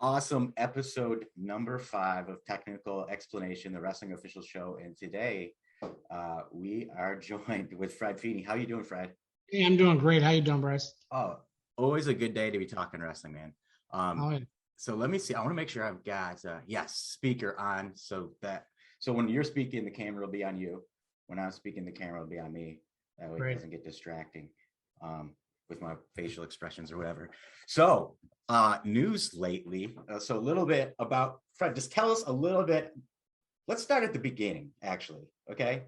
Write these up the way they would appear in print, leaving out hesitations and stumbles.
awesome episode number 5 of Technical Explanation, the wrestling official show. And today we are joined with Fred Feeney. How you doing, Fred? Hey, I'm doing great. How you doing, Bryce? Oh, always a good day to be talking wrestling, man. Yeah. So let me see. I want to make sure I've got speaker on so when you're speaking, the camera will be on you. When I'm speaking, the camera will be on me. That way it doesn't get distracting with my facial expressions or whatever. So news lately. So a little bit about Fred. Just tell us a little bit. Let's start at the beginning, actually. Okay,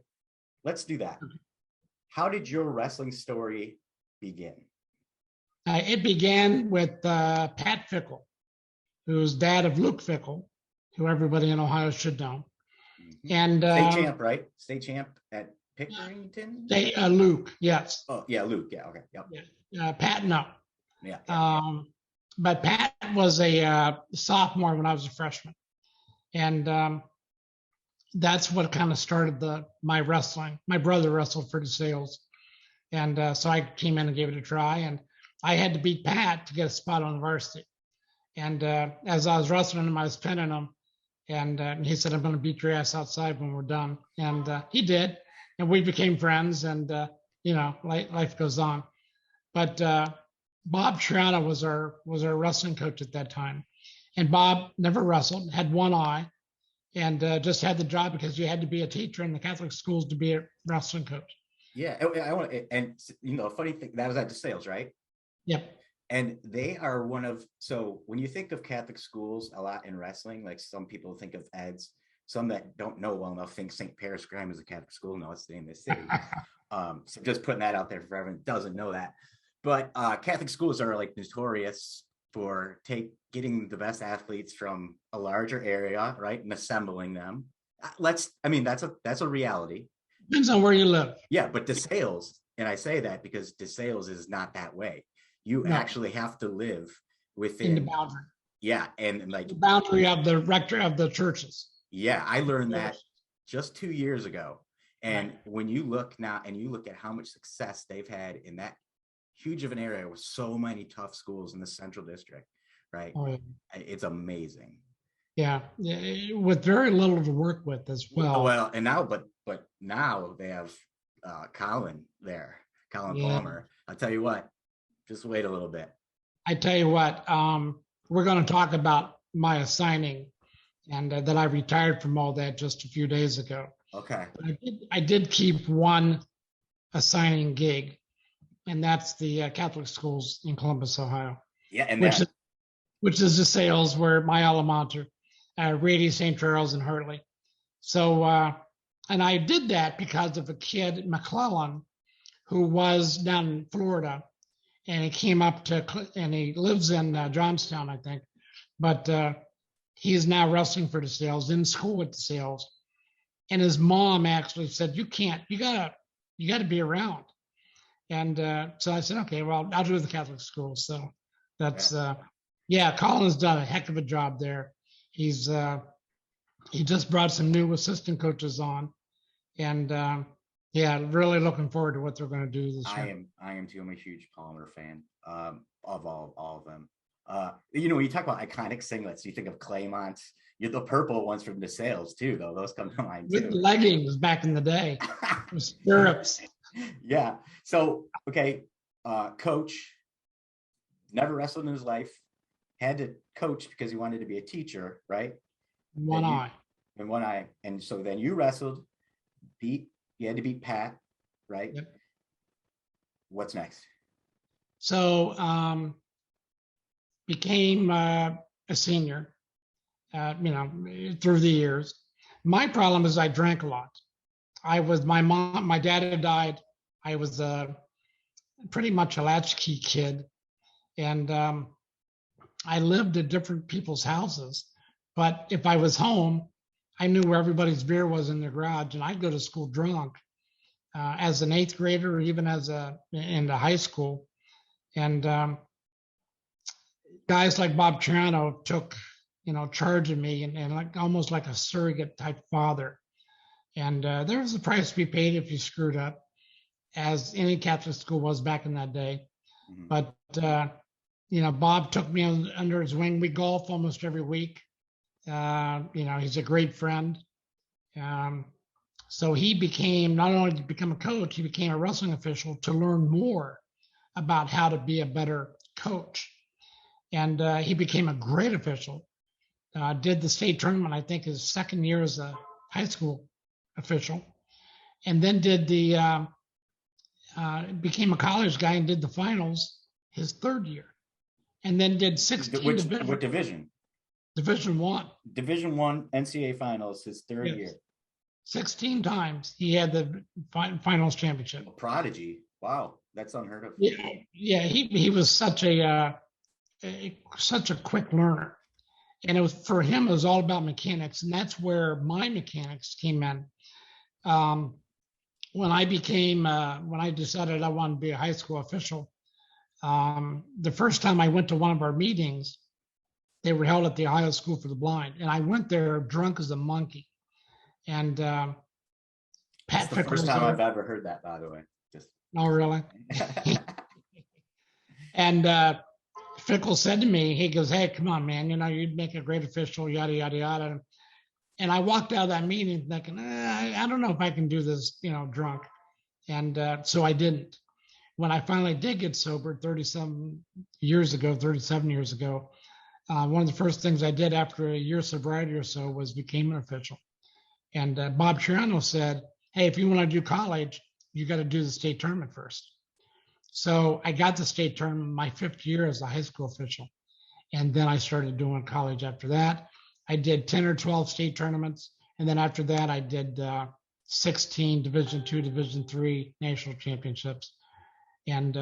let's do that. How did your wrestling story begin? It began with Pat Fickle, who's dad of Luke Fickle, who everybody in Ohio should know. Mm-hmm. And state champ, right? State champ at Pickerington? Luke, yes. Oh, yeah, Luke. Yeah, okay. Yep. Yeah. Pat, no. Yeah. But Pat was a sophomore when I was a freshman. And that's what kind of started my wrestling. My brother wrestled for DeSales. And so I came in and gave it a try. And I had to beat Pat to get a spot on the varsity. And as I was wrestling him, I was pinning him. And he said, I'm going to beat your ass outside when we're done. And he did. And we became friends. And, life goes on. But Bob Triana was our wrestling coach at that time. And Bob never wrestled, had one eye, and just had the job because you had to be a teacher in the Catholic schools to be a wrestling coach. Yeah. I want to, and funny thing, that was at DeSales, right? Yep. And they are so when you think of Catholic schools a lot in wrestling, like some people think of Ed's, some that don't know well enough think St. Paris Graham is a Catholic school. No, it's in this city. So just putting that out there for everyone that doesn't know that. But Catholic schools are like notorious for getting the best athletes from a larger area, right, and assembling them. That's a reality. Depends on where you live. Yeah, but DeSales, and I say that because DeSales is not that way. You actually have to live within the boundary. Yeah, and like the boundary of the rector of the churches. Yeah, I learned that just 2 years ago. And when you look now and you look at how much success they've had in that huge of an area with so many tough schools in the Central District, right? Oh, yeah. It's amazing. Yeah, with very little to work with as well. Well, and now, but now they have Colin Palmer. I'll tell you what, just wait a little bit. I tell you what, we're going to talk about my assigning, and that I retired from all that just a few days ago. Okay. I did keep one assigning gig, and that's the Catholic schools in Columbus, Ohio. Yeah, and which is DeSales, where my alma mater, Rady, St. Charles, and Hartley. So, and I did that because of a kid, McClellan, who was down in Florida, and he came up and he lives in Johnstown, I think, but he's now wrestling for DeSales, in school at DeSales. And his mom actually said, you got to be around. And so I said, okay, well, I'll do the Catholic school. So that's, Colin's done a heck of a job there. He just brought some new assistant coaches on. And really looking forward to what they're going to do this year. I am too. I'm a huge Palmer fan of all of them. When you talk about iconic singlets, you think of Claymont. You're the purple ones from DeSales too, though. Those come to mind too. With leggings back in the day, with stirrups. Yeah. So, okay, coach, never wrestled in his life, had to coach because he wanted to be a teacher, right? One eye. And so then you wrestled, you had to beat Pat, right? Yep. What's next? So, became a senior, through the years. My problem is I drank a lot. My dad had died. I was pretty much a latchkey kid. And I lived at different people's houses. But if I was home, I knew where everybody's beer was in their garage, and I'd go to school drunk as an 8th grader or even into high school. And guys like Bob Triano took, charge of me and like almost like a surrogate type father. And there was a price to be paid if you screwed up, as any Catholic school was back in that day. Mm-hmm. But Bob took me under his wing. We golf almost every week. He's a great friend. So he became, not only to become a coach, he became a wrestling official to learn more about how to be a better coach. And he became a great official. Did the state tournament, I think, his second year as a high school official. And then became a college guy and did the finals his third year. And then did 16 What division? Division One. Division One NCAA finals his third year. 16 times he had the finals championship. A prodigy. Wow, that's unheard of. Yeah. He was such a quick learner, and for him it was all about mechanics, and that's where my mechanics came in. When I decided I wanted to be a high school official, the first time I went to one of our meetings, they were held at the Ohio School for the Blind, and I went there drunk as a monkey. And Pat That's the first time I've ever heard that, by the way. Oh, really? And Fickle said to me, he goes, "Hey, come on, man, you'd make a great official, yada, yada, yada." And I walked out of that meeting thinking, I don't know if I can do this, drunk. And so I didn't. When I finally did get sober 37 years ago, one of the first things I did after a year sobriety or so was became an official. And Bob Chirano said, "Hey, if you want to do college, you got to do the state tournament first." So I got the state tournament my 5th year as a high school official. And then I started doing college after that. I did 10 or 12 state tournaments. And then after that, I did 16 Division II, Division III national championships. And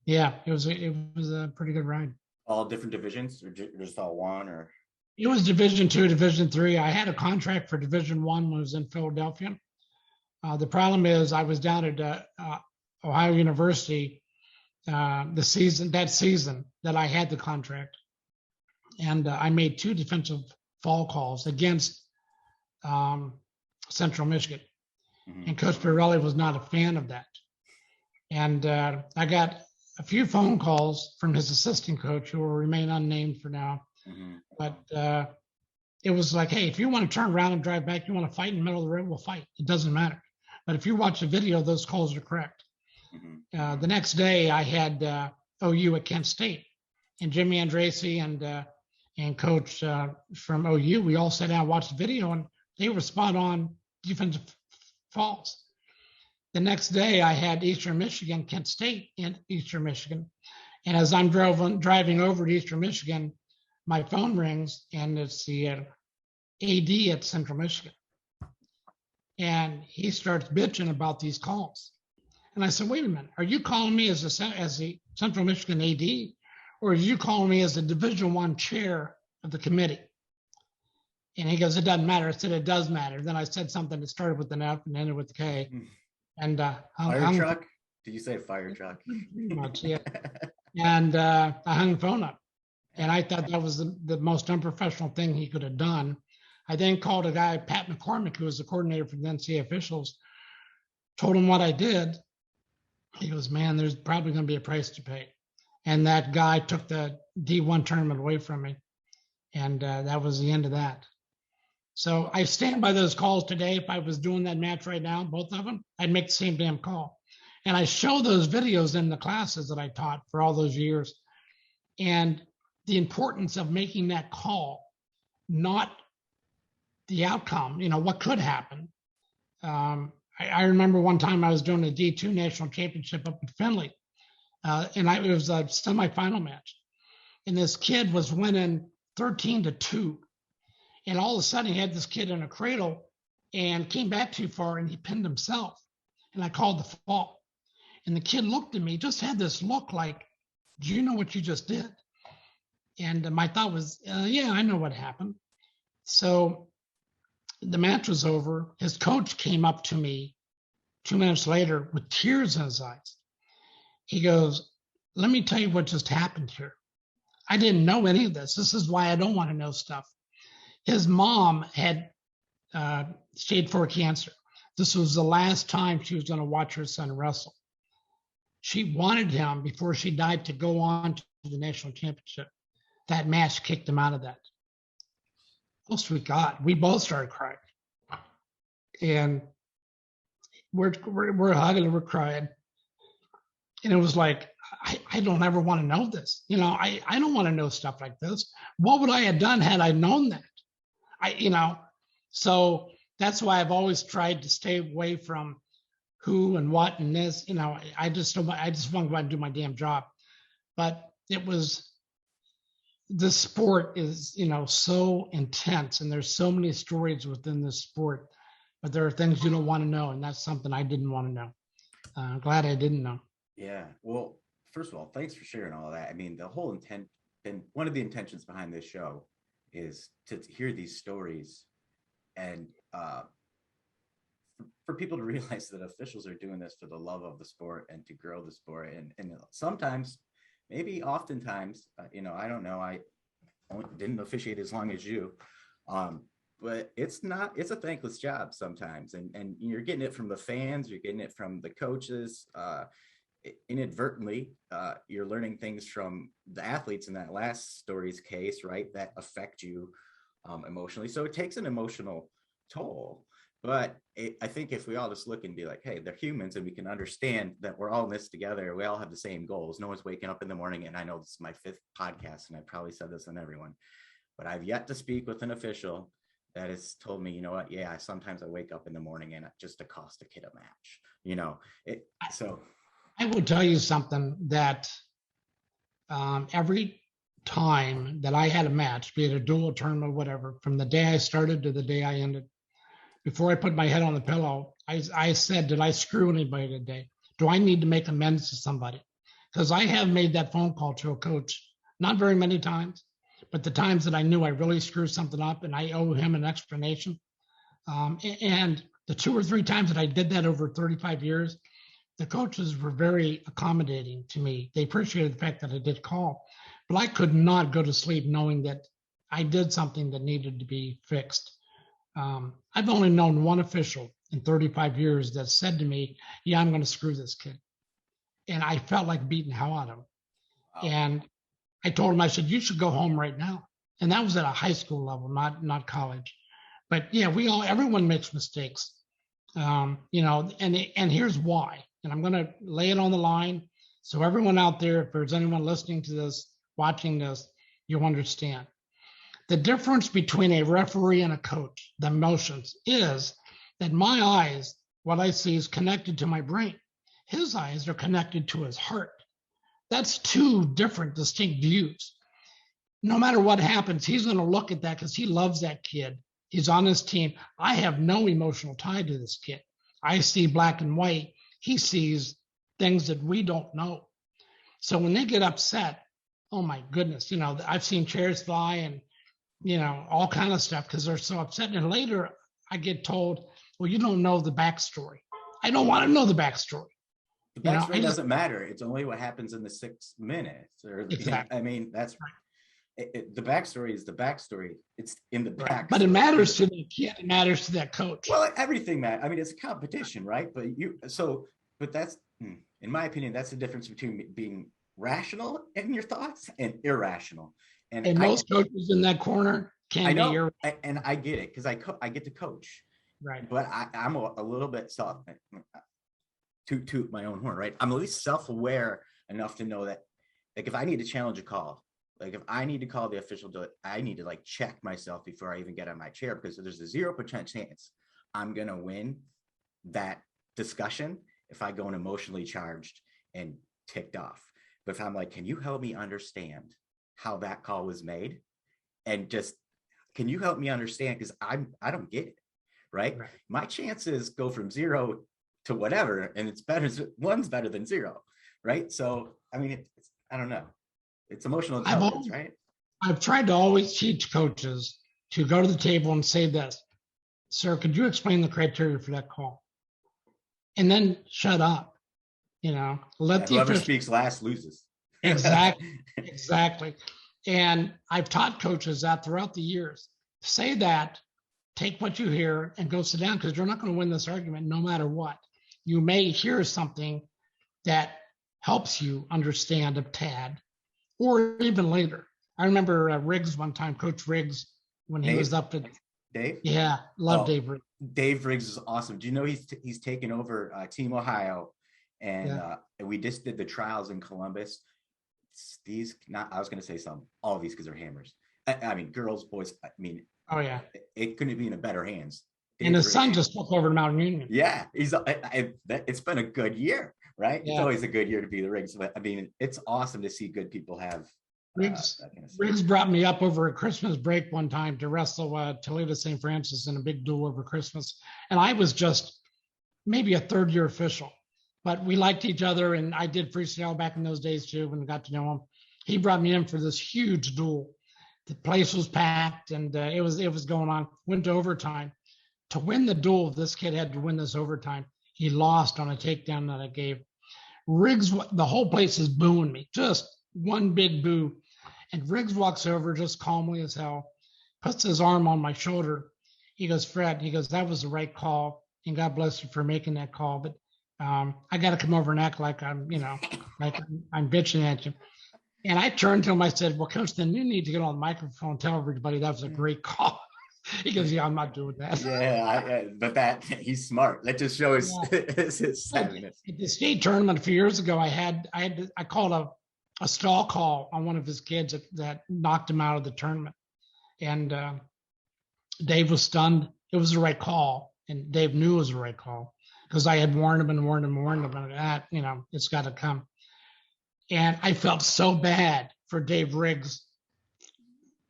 it was a pretty good ride. All different divisions, or just all one? Or it was Division II, Division III. I had a contract for Division I when I was in Philadelphia. The problem is I was down at Ohio University that season that I had the contract, and I made 2 defensive fall calls against Central Michigan, and Coach Pirelli was not a fan of that. And I got a few phone calls from his assistant coach, who will remain unnamed for now. But it was like, "Hey, if you want to turn around and drive back, you want to fight in the middle of the road, we'll fight. It doesn't matter. But if you watch the video, those calls are correct." The next day, I had OU at Kent State, and Jimmy Andrassi and Coach from OU, we all sat down and watched the video, and they were spot on defensive falls. The next day, I had Eastern Michigan, Kent State in Eastern Michigan. And as I'm driving over to Eastern Michigan, my phone rings, and it's the AD at Central Michigan. And he starts bitching about these calls. And I said, "Wait a minute, are you calling me as the Central Michigan AD, or are you calling me as the Division I chair of the committee?" And he goes, "It doesn't matter." I said, "It does matter." Then I said something that started with an F and ended with a K. And fire truck? Did you say fire truck? Pretty much, yeah. And I hung the phone up. And I thought that was the most unprofessional thing he could have done. I then called a guy, Pat McCormick, who was the coordinator for the NCAA officials, told him what I did. He goes, "Man, there's probably going to be a price to pay." And that guy took the D1 tournament away from me. And that was the end of that. So I stand by those calls today. If I was doing that match right now, both of them, I'd make the same damn call. And I show those videos in the classes that I taught for all those years. And the importance of making that call, not the outcome, what could happen. I remember one time I was doing a D2 national championship up in Findlay. And it was a semifinal match. And this kid was winning 13-2. And all of a sudden, he had this kid in a cradle and came back too far, and he pinned himself. And I called the fall. And the kid looked at me, just had this look like, "Do you know what you just did?" And my thought was, yeah, I know what happened. So the match was over. His coach came up to me 2 minutes later with tears in his eyes. He goes, "Let me tell you what just happened here. I didn't know any of this. This is why I don't want to know stuff." His mom had stage 4 cancer. This was the last time she was going to watch her son wrestle. She wanted him, before she died, to go on to the national championship. That match kicked him out of that. Oh, sweet God. We both started crying. And we're hugging and we're crying. And it was like, I don't ever want to know this. I don't want to know stuff like this. What would I have done had I known that? So that's why I've always tried to stay away from who and what and this. I just want to go out and do my damn job. But the sport is, so intense, and there's so many stories within this sport, but there are things you don't want to know, and that's something I didn't want to know. I'm glad I didn't know. Yeah. Well, first of all, thanks for sharing all of that. I mean, the whole intent, and one of the intentions behind this show is to hear these stories and for people to realize that officials are doing this for the love of the sport and to grow the sport. And sometimes, maybe oftentimes, I don't know, I didn't officiate as long as you, but it's a thankless job sometimes. And you're getting it from the fans, you're getting it from the coaches, inadvertently, you're learning things from the athletes in that last story's case, right, that affect you emotionally. So it takes an emotional toll. But I think if we all just look and be like, hey, they're humans, and we can understand that we're all in this together, we all have the same goals. No one's waking up in the morning, and I know this is my 5th podcast, and I probably said this on everyone, but I've yet to speak with an official that has told me, you know what, yeah, sometimes I wake up in the morning and just to cost a kid a match, so. I will tell you something that every time that I had a match, be it a dual, tournament, whatever, from the day I started to the day I ended, before I put my head on the pillow, I said, did I screw anybody today? Do I need to make amends to somebody? Because I have made that phone call to a coach, not very many times, but the times that I knew I really screwed something up and I owe him an explanation. And the 2 or 3 times that I did that over 35 years, the coaches were very accommodating to me. They appreciated the fact that I did call, but I could not go to sleep knowing that I did something that needed to be fixed. I've only known one official in 35 years that said to me, yeah, I'm going to screw this kid. And I felt like beating hell out of him. Wow. And I told him, I said, you should go home right now. And that was at a high school level, not college. But yeah, everyone makes mistakes, and here's why. And I'm going to lay it on the line. So everyone out there, if there's anyone listening to this, watching this, you'll understand. The difference between a referee and a coach, the emotions, is that my eyes, what I see is connected to my brain. His eyes are connected to his heart. That's 2 different distinct views. No matter what happens, he's going to look at that because he loves that kid. He's on his team. I have no emotional tie to this kid. I see black and white. He sees things that we don't know. So when they get upset, oh my goodness, I've seen chairs fly and, all kind of stuff because they're so upset. And later I get told, well, you don't know the backstory. I don't want to know the backstory. The backstory doesn't matter. It's only what happens in the 6 minutes. Exactly. I mean, that's right. The backstory is the backstory. It's in the back. But it matters to the kid. It matters to that coach. Well, everything matters. I mean, it's a competition, right? But that's, in my opinion, that's the difference between being rational in your thoughts and irrational. And most coaches in that corner can be irrational. And I get it because I get to coach. Right. But I'm a little bit toot my own horn, right? I'm at least self-aware enough to know that, like, if I need to challenge a call, like if I need to call the official, I need to like check myself before I even get on my chair, because there's a 0% chance I'm going to win that discussion if I go in emotionally charged and ticked off. But if I'm like, can you help me understand how that call was made? And just, can you help me understand? Because I don't get it, right? My chances go from 0 to whatever, and it's better. One's better than 0, right? So, I mean, I don't know. It's emotional intelligence, right? I've tried to always teach coaches to go to the table and say this, sir, could you explain the criteria for that call? And then shut up, let the whoever speaks last loses. Exactly. And I've taught coaches that throughout the years. Say that, take what you hear and go sit down, because you're not going to win this argument no matter what. You may hear something that helps you understand a tad, or even later. I remember Riggs one time, Coach Riggs, when he Dave? was up at Dave? yeah, love Oh, Dave Riggs. Dave Riggs is awesome. Do you know he's taken over Team Ohio, and Yeah. we just did the trials in Columbus. These not I was going to say some all of these kids are hammers. I mean, girls, boys. I mean, Oh yeah. it couldn't be in a better hands. And Dave his Riggs, son just took over Mount Union. yeah, it's been a good year, right? Yeah. It's always a good year to be the Riggs. But I mean, it's awesome to see good people have Riggs, that kind of stuff. Riggs brought me up over a Christmas break one time to wrestle Toledo St. Francis in a big duel over Christmas. And I was just maybe a third year official, but we liked each other. And I did freestyle back in those days too, when I got to know him. He brought me in for this huge duel. The place was packed and it was going on, went to overtime. To win the duel, this kid had to win this overtime. He lost on a takedown that I gave. Riggs, the whole place is booing me, just one big boo. And Riggs walks over just calmly as hell, puts his arm on my shoulder. He goes, Fred, he goes, that was the right call. And God bless you for making that call. But I got to come over and act like I'm, like I'm bitching at you. And I turned to him, I said, well, Coach, then you need to get on the microphone and tell everybody that was a great call. He goes, yeah, I'm not doing that. Yeah, but he's smart. That just shows his savviness. At the state tournament a few years ago, I called a stall call on one of his kids that knocked him out of the tournament. And Dave was stunned. It was the right call. And Dave knew it was the right call because I had warned him about that, it's got to come. And I felt so bad for Dave Riggs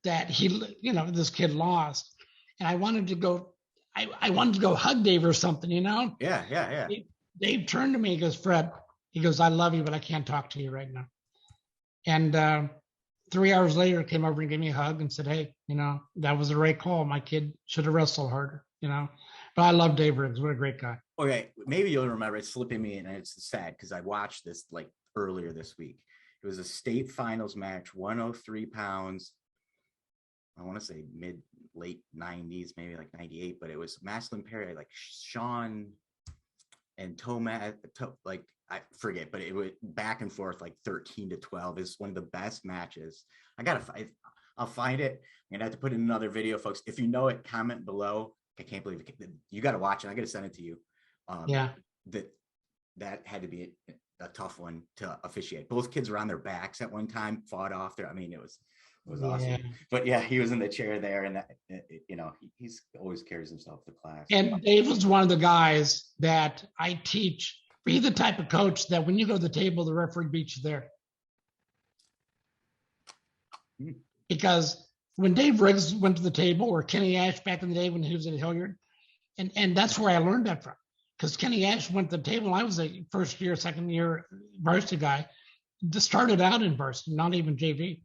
that this kid lost. And I wanted to go, I wanted to go hug Dave or something, Yeah. Dave turned to me, he goes, Fred, he goes, I love you, but I can't talk to you right now. And 3 hours later, came over and gave me a hug and said, hey, that was the right call. My kid should have wrestled harder, But I love Dave Riggs. What a great guy. Okay, maybe you'll remember it's slipping me, and it's sad because I watched this like earlier this week. It was a state finals match, 103 pounds. I want to say late 90s, maybe like 98, but it was Maslin Perry, like Sean and Tomas, like I forget, but it was back and forth like 13-12. Is one of the best matches. I'll find it. I'm gonna have to put in another video, folks. If you know it, comment below. I can't believe it. You got to watch it. I got to send it to you. That had to be a tough one to officiate. Both kids were on their backs at one time, fought off there. I mean, it was awesome. But yeah, he was in the chair there, and that, he's always carries himself to class. And Dave was one of the guys that I teach. Be the type of coach that when you go to the table, the referee beats you there. Because when Dave Riggs went to the table, or Kenny Ash back in the day when he was at Hilliard, and that's where I learned that from. Because Kenny Ash went to the table. I was a first year, second year varsity guy. Just started out in varsity, not even JV.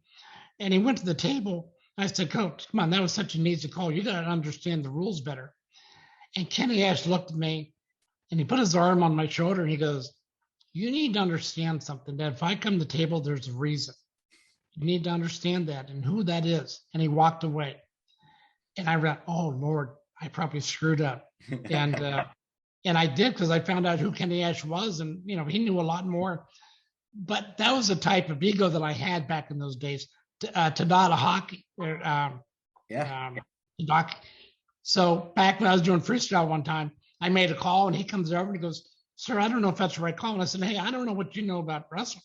And he went to the table. I said, Coach, come on, that was such an easy call. You got to understand the rules better. And Kenny Ash looked at me and he put his arm on my shoulder and he goes, you need to understand something, that if I come to the table, there's a reason. You need to understand that and who that is. And he walked away. And I read, oh, Lord, I probably screwed up. And I did, because I found out who Kenny Ash was. And, he knew a lot more. But that was the type of ego that I had back in those days. Tadada hockey. So back when I was doing freestyle one time, I made a call and he comes over and he goes, sir, I don't know if that's the right call. And I said, hey, I don't know what you know about wrestling.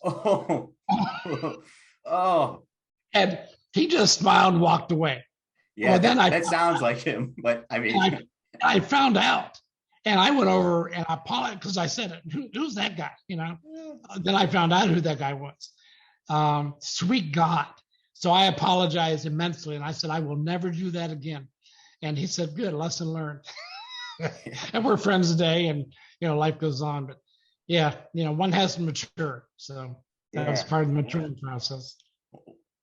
Oh. And he just smiled and walked away. Yeah, well, that sounds like him. But I mean, I found out. And I went over and I apologized because I said, who's that guy? Then I found out who that guy was. Sweet God. So I apologized immensely. And I said, I will never do that again. And he said, good, lesson learned. And we're friends today and, life goes on. But yeah, one has to mature. So that was part of the maturing process.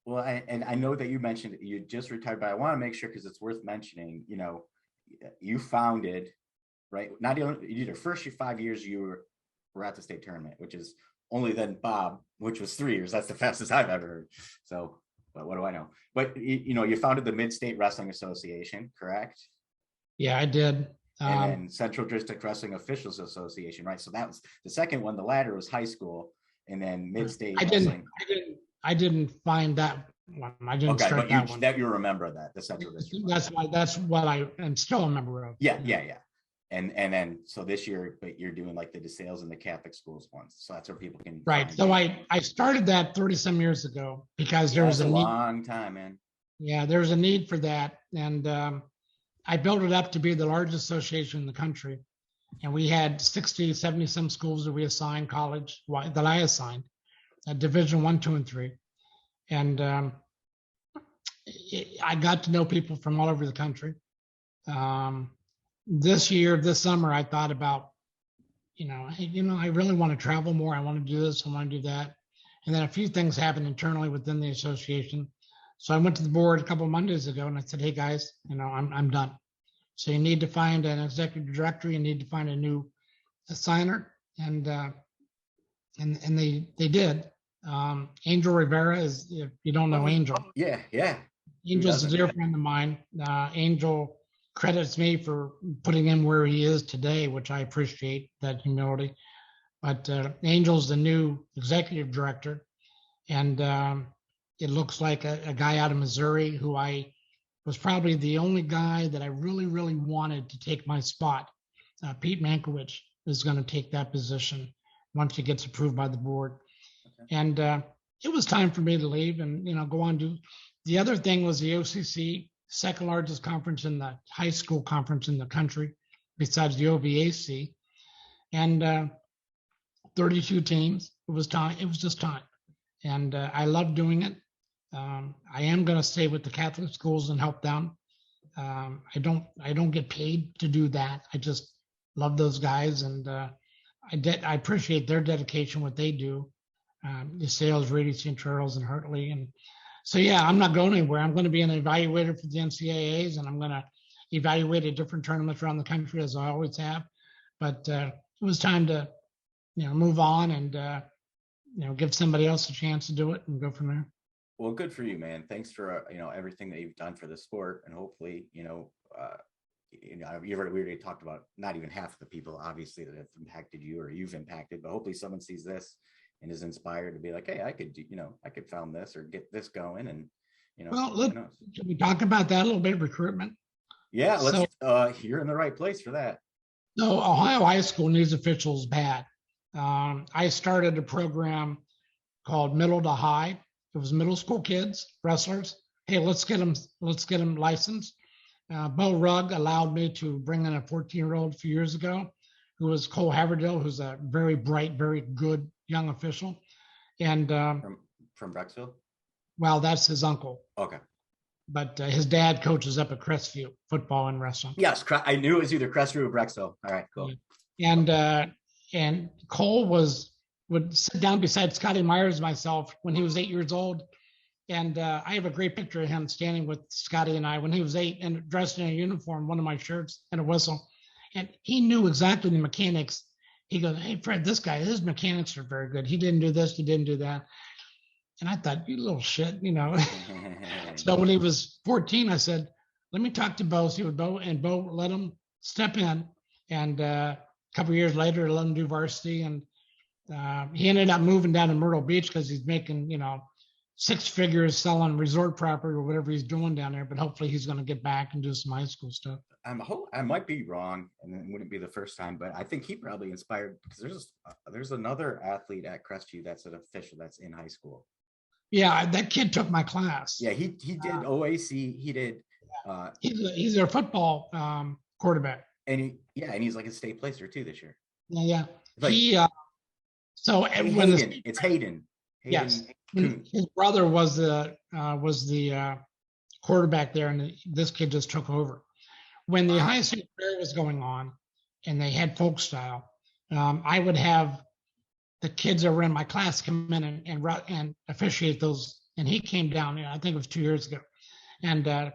Well, and I know that you mentioned you just retired, but I want to make sure, because it's worth mentioning, you founded, right? Not only your first 5 years you were at the state tournament, which is only then Bob, which was 3 years. That's the fastest I've ever heard. So, but what do I know? But you founded the Mid-State Wrestling Association, correct? Yeah, I did. And then Central District Wrestling Officials Association, right? So that was the second one. The latter was high school, and then Mid-State. I didn't find that one. I didn't Okay, start but you that one. that you remember that the Central District. That's what I am still a member of. Yeah. And then so this year, but you're doing like the DeSales and the Catholic schools ones. So that's where people can Right. find So you. I started that 30 some years ago because there was That's a a need. long time, man. Yeah, there was a need for that. And I built it up to be the largest association in the country. And we had 60, 70 some schools that we assigned college that I assigned, Division 1, 2, and 3. And I got to know people from all over the country. This summer, I thought about, I really want to travel more. I want to do this. I want to do that. And then a few things happened internally within the association. So I went to the board a couple of Mondays ago and I said, hey guys, I'm done. So you need to find an executive director. You need to find a new assigner. And they did. Angel Rivera is, if you don't know Angel. Yeah. Angel's a dear friend of mine. Angel credits me for putting him where he is today, which I appreciate that humility. But Angel's the new executive director, and it looks like a guy out of Missouri who I was probably the only guy that I really, really wanted to take my spot. Pete Mankiewicz is going to take that position once he gets approved by the board. Okay. And it was time for me to leave and go on to. The other thing was the OCC, second largest conference in the high school conference in the country, besides the OVAC, and 32 teams. It was time. It was just time, and I love doing it. I am going to stay with the Catholic schools and help them. I don't get paid to do that. I just love those guys, and I appreciate their dedication, what they do. DeSales, Rady, St. Charles, and Hartley, and so yeah, I'm not going anywhere. I'm going to be an evaluator for the NCAAs, and I'm going to evaluate at different tournaments around the country as I always have. But it was time to, move on and give somebody else a chance to do it and go from there. Well, good for you, man. Thanks for everything that you've done for the sport, and hopefully, we already talked about not even half of the people, obviously, that have impacted you or you've impacted, but hopefully someone sees this and is inspired to be like, hey, I could do, I could found this or get this going. And, well, look, can we talk about that a little bit, recruitment? Yeah, let's, you're in the right place for that. No, Ohio high school needs officials bad. I started a program called Middle to High. It was middle school kids, wrestlers. Hey, let's get them licensed. Bo Rugg allowed me to bring in a 14-year-old a few years ago who was Cole Haverdale, who's a very bright, very good young official. And from Brecksville? Well, that's his uncle. Okay. But his dad coaches up at Crestview, football and wrestling. Yes, I knew it was either Crestview or Brecksville. All right, cool. And Cole would sit down beside Scotty Myers and myself when he was 8 years old. And I have a great picture of him standing with Scotty and I when he was 8 and dressed in a uniform, one of my shirts and a whistle. And he knew exactly the mechanics. He goes, hey, Fred, this guy, his mechanics are very good. He didn't do this, he didn't do that. And I thought, you little shit, So when he was 14, I said, let me talk to Bo, see what Bo, and Bo let him step in. And a couple of years later, let him do varsity. And he ended up moving down to Myrtle Beach because he's making, 6 figures selling resort property or whatever he's doing down there. But hopefully he's going to get back and do some high school stuff. I might be wrong, and it wouldn't be the first time, but I think he probably inspired because there's another athlete at Crestview that's an official that's in high school. Yeah, that kid took my class. Yeah, he did OAC. He did. He's their football quarterback. And he's like a state placer too this year. Yeah. Like, it's Hayden. Yes, his brother was the quarterback there, and this kid just took over. When the high school fair was going on, and they had folk style, I would have the kids that were in my class come in and officiate those. And he came down, I think it was 2 years ago. And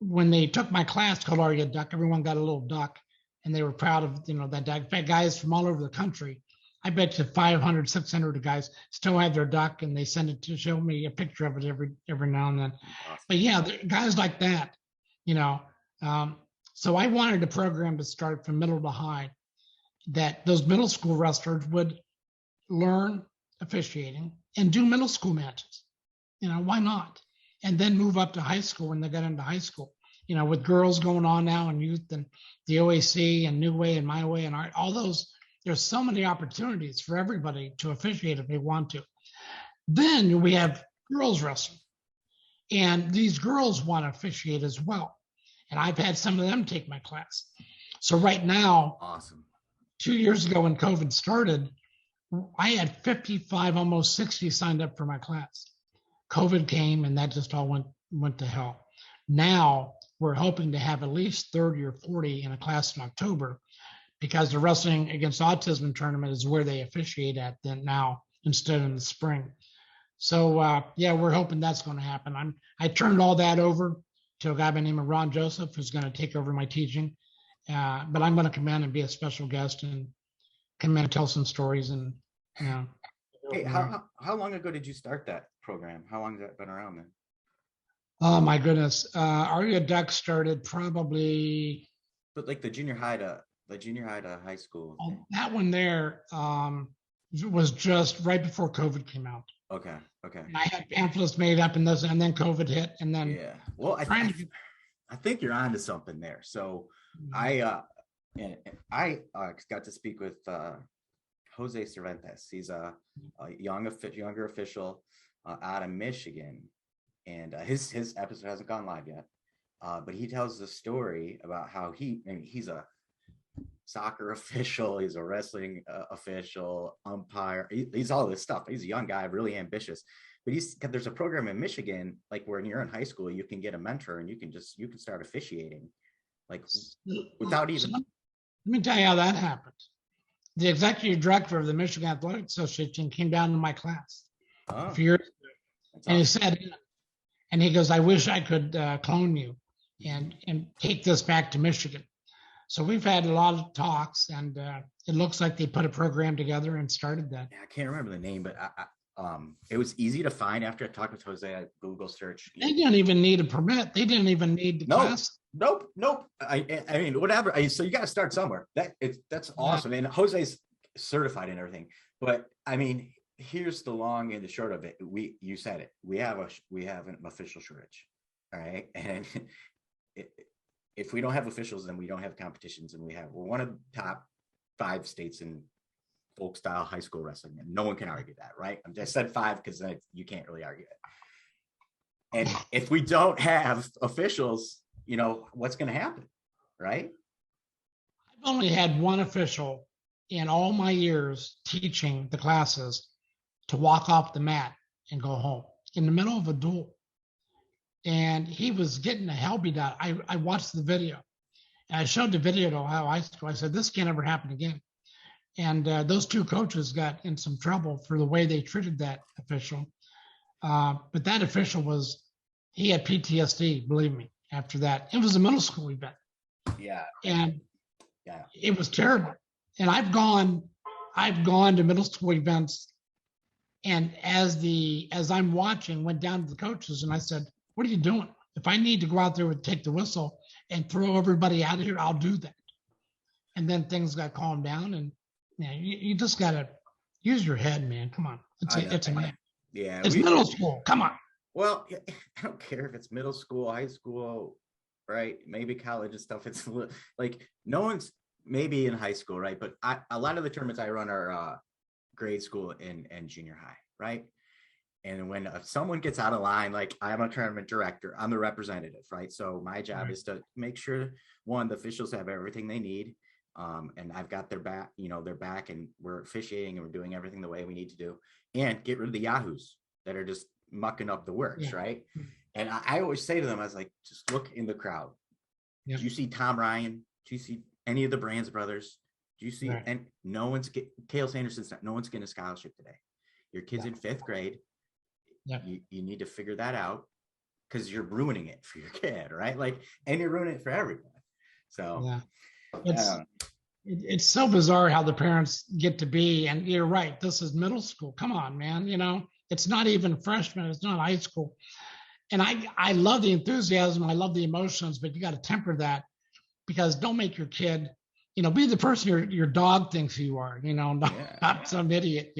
when they took my class called Are You a Duck, everyone got a little duck, and they were proud of that duck. In fact, guys from all over the country, I bet you 500, 600 guys still have their duck, and they send it to show me a picture of it every now and then. Awesome. But yeah, guys like that, So I wanted a program to start from middle to high, that those middle school wrestlers would learn officiating and do middle school matches. why not? And then move up to high school when they got into high school. With girls going on now and youth and the OAC and New Way and My Way and all those, there's so many opportunities for everybody to officiate if they want to. Then we have girls wrestling, and these girls want to officiate as well. And I've had some of them take my class. So right now, awesome. 2 years ago when COVID started, I had 55, almost 60 signed up for my class. COVID came and that just all went to hell. Now we're hoping to have at least 30 or 40 in a class in October, because the Wrestling Against Autism tournament is where they officiate at then now instead of in the spring. So yeah, we're hoping that's going to happen. I turned all that over to a guy by the name of Ron Joseph, who's going to take over my teaching. But I'm going to come in and be a special guest and come in and tell some stories. And hey, how long ago did you start that program? How long has that been around then? Oh my goodness, Aria Duck started probably. But like the junior high to high school. That one there was just right before COVID came out. Okay. And I had pamphlets made up and then COVID hit, and then yeah. Well, I think you're onto something there. So I got to speak with Jose Cervantes. He's a younger official out of Michigan, and his episode hasn't gone live yet. But he tells the story about how he's a soccer official, he's a wrestling official, umpire. He's all this stuff. He's a young guy, really ambitious. But there's a program in Michigan, like when you're in high school, you can get a mentor and you can start officiating, like without even. Let me tell you how that happened. The executive director of the Michigan Athletic Association came down to my class a few years ago, and he said, and he goes, "I wish I could clone you and take this back to Michigan." So we've had a lot of talks, and it looks like they put a program together and started that. Yeah, I can't remember the name, but it was easy to find after I talked with Jose. I Google search. They didn't even need a permit. They didn't even need the class. Nope. I mean, whatever. So you got to start somewhere. That's awesome. And Jose's certified and everything. But I mean, here's the long and the short of it. You said it. We have an official shortage. All right, and if we don't have officials, then we don't have competitions, and we're one of the top 5 states in folk style high school wrestling, and no one can argue that, right? I just said 5 because you can't really argue it. And if we don't have officials, what's going to happen, right? I've only had one official in all my years teaching the classes to walk off the mat and go home in the middle of a duel. And he was getting the hell beat out. I watched the video, and I showed the video to Ohio High School. I said, this can't ever happen again. And those 2 coaches got in some trouble for the way they treated that official. But that official he had PTSD, believe me, after that. It was a middle school event. Yeah. And it was terrible. And I've gone to middle school events, and as I'm watching, went down to the coaches and I said, what are you doing? If I need to go out there and take the whistle and throw everybody out of here, I'll do that. And then things got calmed down, and you just got to use your head, man. Come on. It's a man. Yeah. It's middle school. Come on. Well, I don't care if it's middle school, high school, right? Maybe college and stuff. It's like no one's maybe in high school, right? But a lot of the tournaments I run are grade school and junior high, right? And when someone gets out of line, like I'm a tournament director, I'm the representative, right? So my job is to make sure, one, the officials have everything they need. And I've got their back, and we're officiating and we're doing everything the way we need to do, and get rid of the yahoos that are just mucking up the works, right? And I always say to them, I was like, just look in the crowd. Do you see Tom Ryan? Do you see any of the Brands brothers? Do you see, and Cale Sanderson's no one's getting a scholarship today. Your kid's in 5th grade. You need to figure that out, because you're ruining it for your kid, right? And you're ruining it for everyone. So it's so bizarre how the parents get to be, and you're right. This is middle school. Come on, man. It's not even freshman. It's not high school. And I love the enthusiasm. I love the emotions, but you got to temper that, because don't make your kid, be the person your dog thinks you are, not some idiot,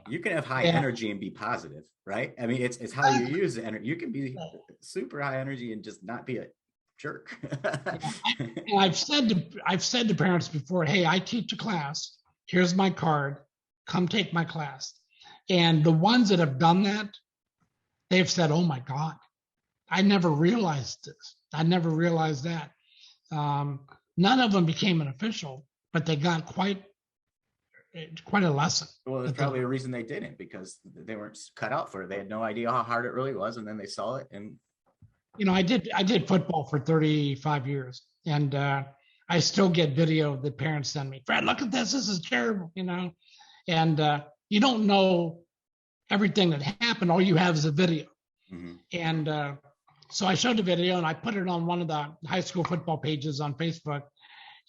You can have high Yeah. energy and be positive, right? I mean, it's how you use the energy. You can be super high energy and just not be a jerk. Yeah. And I've said to parents before, hey, I teach a class. Here's my card. Come take my class. And the ones that have done that, they've said, oh my God, I never realized this. I never realized that. None of them became an official, but they got quite a lesson. Well, there's probably a reason they didn't, because they weren't cut out for it. They had no idea how hard it really was, and then they saw it. And I did football for 35 years, and I still get video that parents send me. Fred, look at this. This is terrible, and you don't know everything that happened. All you have is a video. Mm-hmm. And so I showed the video and I put it on one of the high school football pages on Facebook.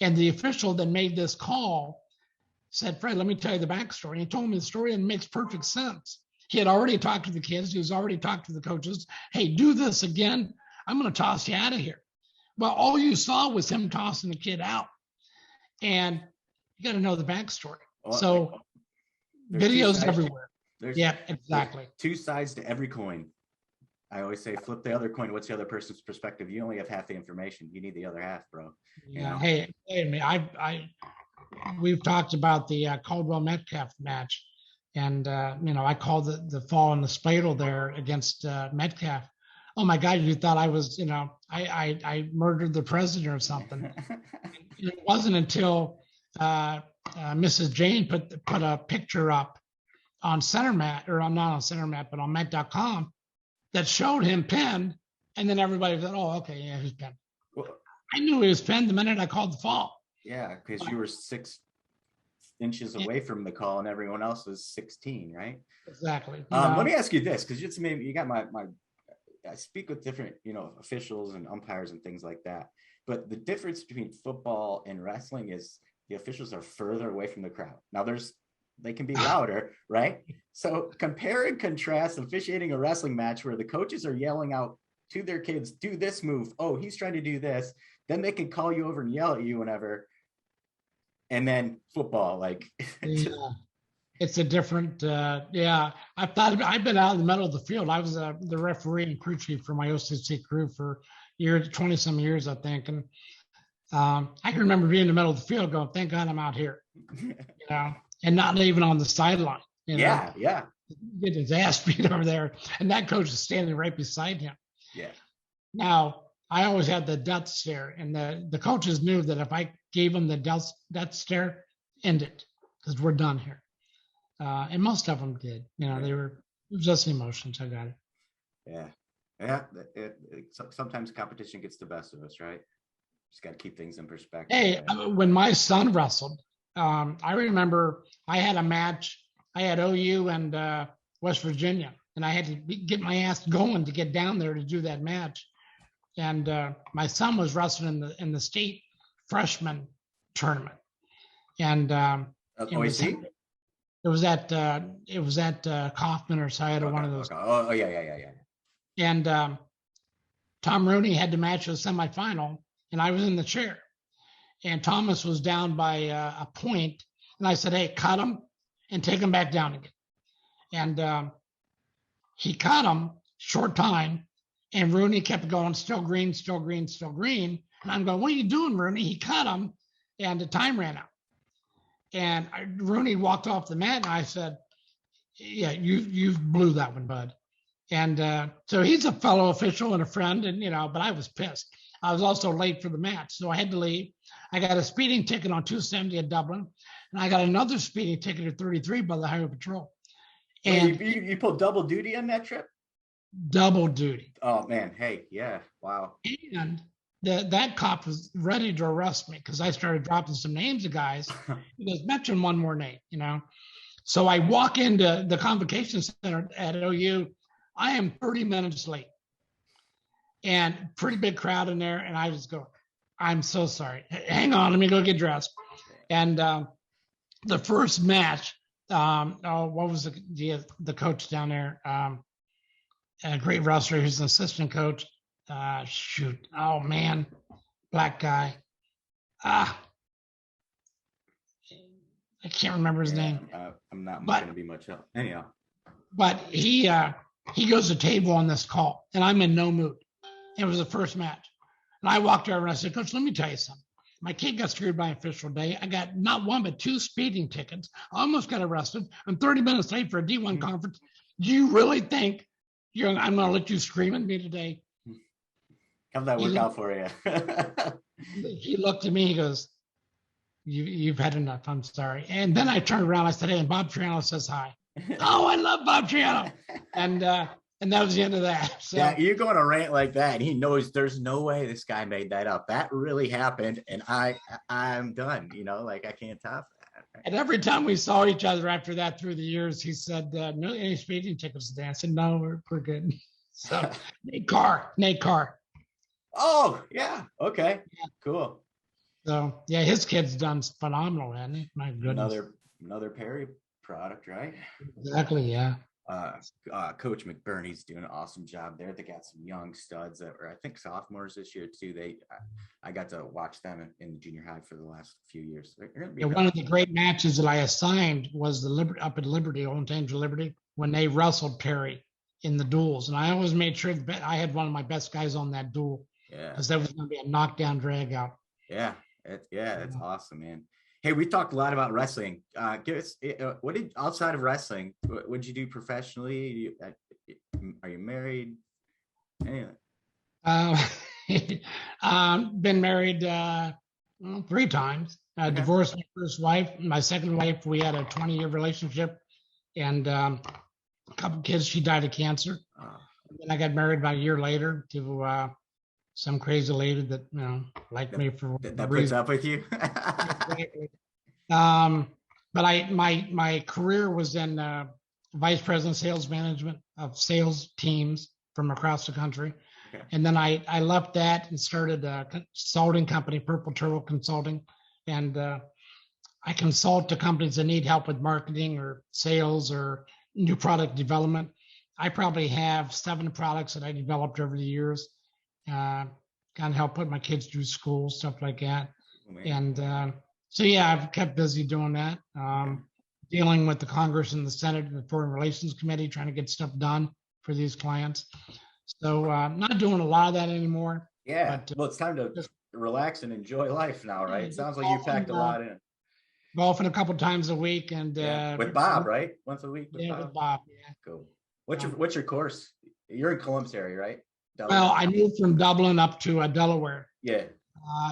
And the official that made this call said, Fred, let me tell you the backstory. And he told me the story, and it makes perfect sense. He had already talked to the kids. He was already talked to the coaches. Hey, do this again. I'm going to toss you out of here. Well, all you saw was him tossing the kid out. And you got to know the backstory. Well, so videos everywhere. Yeah, exactly. Two sides to every coin. I always say, flip the other coin. What's the other person's perspective? You only have half the information. You need the other half, bro. Yeah. Hey, we've talked about the Caldwell Metcalf match, and I called the fall in the Spadle there against Metcalf. Oh my God, you thought I was, I murdered the president or something. It wasn't until Mrs. Jane put a picture up on CenterMat, or I'm not on CenterMat, but on Met.com, that showed him pinned, and then everybody said, "Oh, okay, yeah, he's pinned." Well, I knew he was pinned the minute I called the fall. Yeah, because you were 6 inches away from the call, and everyone else was 16, right? Exactly. Let me ask you this, because it's maybe you got my. I speak with different, officials and umpires and things like that. But the difference between football and wrestling is the officials are further away from the crowd. Now they can be louder, right? So compare and contrast officiating a wrestling match where the coaches are yelling out to their kids, do this move. Oh, he's trying to do this. Then they can call you over and yell at you whenever. And then football, yeah, it's a different, I've been out in the middle of the field. I was the referee and crew chief for my OCC crew for 20 some years, I think. And I can remember being in the middle of the field going, thank God I'm out here, and not even on the sideline. Yeah. Get his ass beat over there. And that coach is standing right beside him. Yeah. Now, I always had the death stare, and the coaches knew that if I gave them the death stare, end it, because we're done here. And most of them did. It was just emotions. I got it. Yeah. Sometimes competition gets the best of us, right? Just got to keep things in perspective. Hey, when my son wrestled, I remember I had a match. I had OU and West Virginia, and I had to get my ass going to get down there to do that match. And my son was wrestling in the state freshman tournament, and it was at Kaufman or Sayada, one of those. Oh yeah. And Tom Rooney had to match a semifinal, and I was in the chair. And Thomas was down by a point, and I said, "Hey, cut him and take him back down again." And he cut him short time, and Rooney kept going, still green. And I'm going, "What are you doing, Rooney?" He cut him, and the time ran out. And Rooney walked off the mat, and I said, "Yeah, you blew that one, bud." And so he's a fellow official and a friend, and but I was pissed. I was also late for the match, so I had to leave. I got a speeding ticket on 270 at Dublin, and I got another speeding ticket at 33 by the Highway Patrol. And you pulled double duty on that trip? Double duty. Oh man, hey, yeah, wow. And that cop was ready to arrest me because I started dropping some names of guys. He goes, mention one more name, So I walk into the convocation center at OU. I am 30 minutes late. And pretty big crowd in there. And I just go, I'm so sorry. Hang on, let me go get dressed. And the first match, what was the coach down there? A great wrestler who's an assistant coach. Oh man, black guy. I can't remember his name. I'm not going to be much help. Anyhow. But he goes to table on this call, and I'm in no mood. It was the first match. And I walked over and I said, Coach, let me tell you something. My kid got screwed by official day. I got not one, but 2 speeding tickets. I almost got arrested. I'm 30 minutes late for a D1 conference. Do you really think I'm going to let you scream at me today? How'd that work out for you? He looked at me. He goes, you've had enough. I'm sorry. And then I turned around. I said, hey, and Bob Triano says hi. Oh, I love Bob Triano. And that was the end of that. So, yeah, you go on a rant like that, and he knows there's no way this guy made that up. That really happened, and I'm done. Like I can't top that. Right? And every time we saw each other after that through the years, he said, "No, any speeding tickets today?" I said, "No, we're good." So Nate Carr. Oh yeah, okay, yeah. Cool. So yeah, his kid's done phenomenal, hasn't he? My goodness. Another Perry product, right? Exactly. Yeah. Coach McBurney's doing an awesome job there. They got some young studs that were, I think, sophomores this year too. I got to watch them in the junior high for the last few years. One of the great matches that I assigned was up at Liberty, Old Angel Liberty, when they wrestled Perry in the duels, and I always made sure that I had one of my best guys on that duel. Yeah, because that was going to be a knockdown drag out. Yeah, it's awesome, man. Hey, we talked a lot about wrestling. Give us what did outside of wrestling? What did you do professionally? Are you married? Anyway. Been married 3 times. Okay. Divorced my first wife. My second wife, we had a 20-year relationship, and a couple kids. She died of cancer. Then I got married about a year later to some crazy lady that liked me for that puts up with you. But my career was in vice president sales management of sales teams from across the country. Okay. And then I left that and started a consulting company, Purple Turtle Consulting. And I consult to companies that need help with marketing or sales or new product development. I probably have 7 products that I developed over the years. Kind of help put my kids through school, stuff like that. Oh, and so, yeah, I've kept busy doing that, dealing with the Congress and the Senate and the Foreign Relations Committee, trying to get stuff done for these clients. So not doing a lot of that anymore. Yeah, but, well, it's time to just relax and enjoy life now, right? It sounds like you packed a lot in. Golfing a couple times a week. And with Bob, right? Once a week with Bob? With Bob, yeah. Cool. What's your course? You're in Columbus area, right? Delaware. Well, I moved from Dublin up to Delaware. Yeah.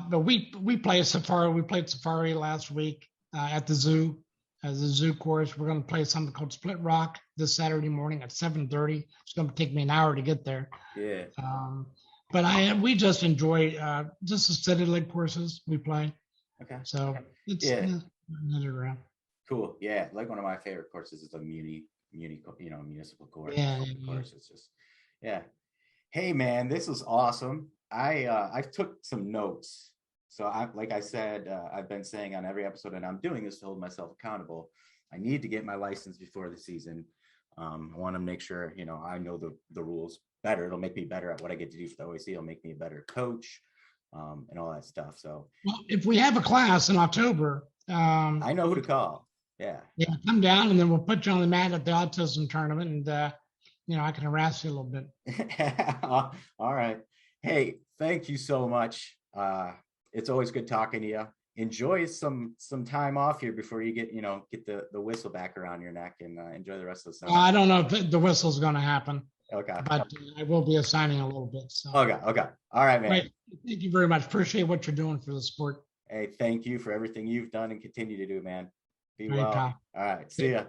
But we play safari. We played safari last week at the zoo, as a zoo course. We're going to play something called Split Rock this Saturday morning at 7:30. It's going to take me an hour to get there. Yeah. But we just enjoy just the city leg courses we play. Okay. So it's another round. Cool. Yeah, like one of my favorite courses is a municipal course. Yeah. Course. It's just Hey man, this was awesome. I took some notes. So like I said, I've been saying on every episode, and I'm doing this to hold myself accountable. I need to get my license before the season. I want to make sure, I know the rules better. It'll make me better at what I get to do for the OAC. It'll make me a better coach, and all that stuff. So if we have a class in October, I know who to call. Yeah, come down, and then we'll put you on the mat at the autism tournament, and I can harass you a little bit. All right. Hey, thank you so much. It's always good talking to you. Enjoy some time off here before you get the whistle back around your neck, and enjoy the rest of the summer. I don't know if the whistle's going to happen. Okay. But I will be assigning a little bit. So. Okay. All right, man. Right. Thank you very much. Appreciate what you're doing for the sport. Hey, thank you for everything you've done and continue to do, man. Be well. All right. See ya.